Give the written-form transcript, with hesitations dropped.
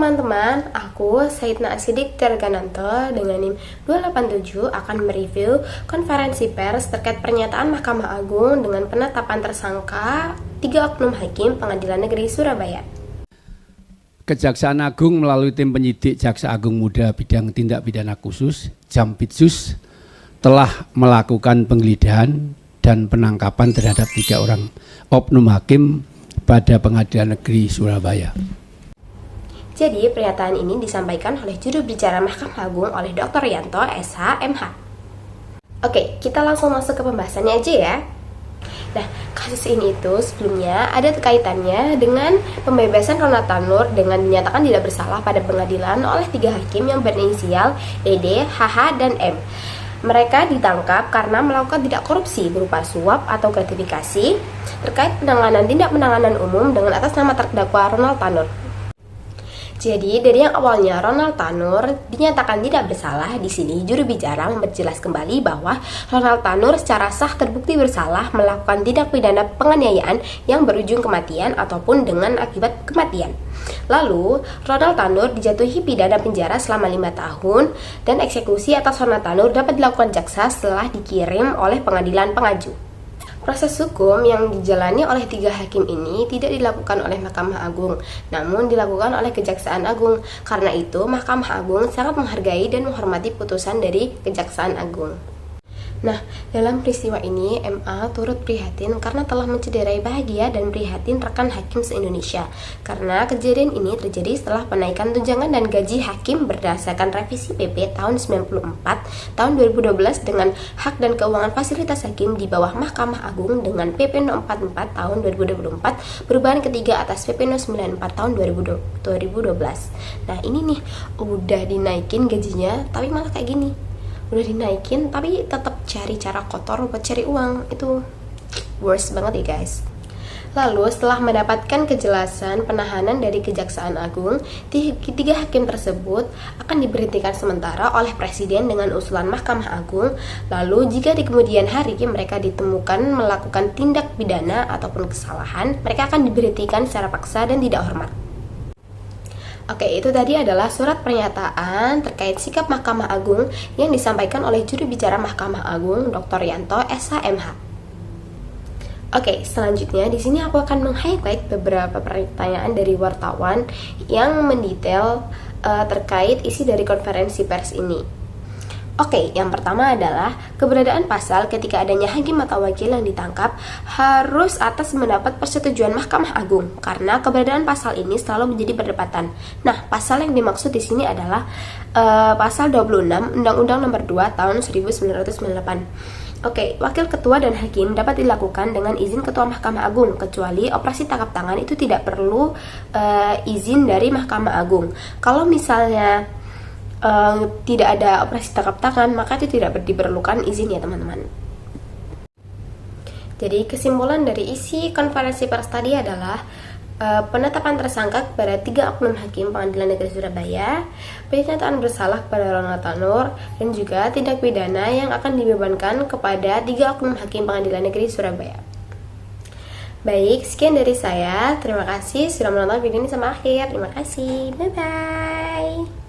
teman-teman, aku Saidna Asidik Tergananto dengan NIM 287 akan mereview konferensi pers terkait pernyataan Mahkamah Agung dengan penetapan tersangka 3 oknum hakim Pengadilan Negeri Surabaya. Kejaksaan Agung melalui tim penyidik Jaksa Agung Muda Bidang Tindak Pidana Khusus Jampitsus telah melakukan penggeledahan dan penangkapan terhadap 3 orang oknum hakim pada Pengadilan Negeri Surabaya. Jadi pernyataan ini disampaikan oleh juru bicara Mahkamah Agung oleh Dr. Yanto, SH, MH. Oke, kita langsung masuk ke pembahasannya aja ya. Nah, kasus ini itu sebelumnya ada kaitannya dengan pembebasan Ronald Tanur dengan dinyatakan tidak bersalah pada pengadilan oleh 3 hakim yang berinisial ED, HH, dan M. Mereka ditangkap karena melakukan tindak korupsi berupa suap atau gratifikasi terkait penanganan tindak penanganan umum dengan atas nama terdakwa Ronald Tanur. Jadi dari yang awalnya Ronald Tanur dinyatakan tidak bersalah, di sini juru bicara memperjelas kembali bahwa Ronald Tanur secara sah terbukti bersalah melakukan tindak pidana penganiayaan yang berujung kematian ataupun dengan akibat kematian. Lalu Ronald Tanur dijatuhi pidana penjara selama 5 tahun dan eksekusi atas Ronald Tanur dapat dilakukan jaksa setelah dikirim oleh pengadilan pengaju. Proses hukum yang dijalani oleh 3 hakim ini tidak dilakukan oleh Mahkamah Agung, namun dilakukan oleh Kejaksaan Agung. Karena itu, Mahkamah Agung sangat menghargai dan menghormati putusan dari Kejaksaan Agung. Nah, dalam peristiwa ini, MA turut prihatin karena telah mencederai bahagia dan prihatin rekan hakim se-Indonesia. Karena kejadian ini terjadi setelah penaikan tunjangan dan gaji hakim berdasarkan revisi PP tahun 94 tahun 2012 dengan hak dan keuangan fasilitas hakim di bawah Mahkamah Agung dengan PP No. 44 tahun 2024 perubahan ketiga atas PP No. 94 tahun 2012. Nah, ini nih udah dinaikin gajinya tapi malah kayak gini. Udah dinaikin tapi tetap cari cara kotor buat cari uang. Itu worst banget ya guys. Lalu setelah mendapatkan kejelasan penahanan dari Kejaksaan Agung, 3 hakim tersebut akan diberhentikan sementara oleh Presiden dengan usulan Mahkamah Agung. Lalu jika di kemudian hari mereka ditemukan melakukan tindak pidana ataupun kesalahan, mereka akan diberhentikan secara paksa dan tidak hormat. Oke, itu tadi adalah surat pernyataan terkait sikap Mahkamah Agung yang disampaikan oleh juru bicara Mahkamah Agung Dr. Yanto, SH.MH. Oke, selanjutnya di sini aku akan meng-highlight beberapa pertanyaan dari wartawan yang mendetail terkait isi dari konferensi pers ini. Oke, yang pertama adalah keberadaan pasal ketika adanya hakim atau wakil yang ditangkap harus atas mendapat persetujuan Mahkamah Agung karena keberadaan pasal ini selalu menjadi perdebatan. Nah, pasal yang dimaksud di sini adalah pasal 26 Undang-Undang Nomor 2 Tahun 1998. Oke, wakil ketua dan hakim dapat dilakukan dengan izin ketua Mahkamah Agung, kecuali operasi tangkap tangan itu tidak perlu izin dari Mahkamah Agung. Kalau misalnya tidak ada operasi tangkap tangan, maka itu tidak diperlukan izin ya teman-teman. Jadi kesimpulan dari isi konferensi pers tadi adalah penetapan tersangka kepada 3 oknum hakim Pengadilan Negeri Surabaya, pernyataan bersalah kepada Ronald Tanur, dan juga tindak pidana yang akan dibebankan kepada 3 oknum hakim Pengadilan Negeri Surabaya. Baik, sekian dari saya. Terima kasih sudah menonton video ini sampai akhir. Terima kasih. Bye-bye.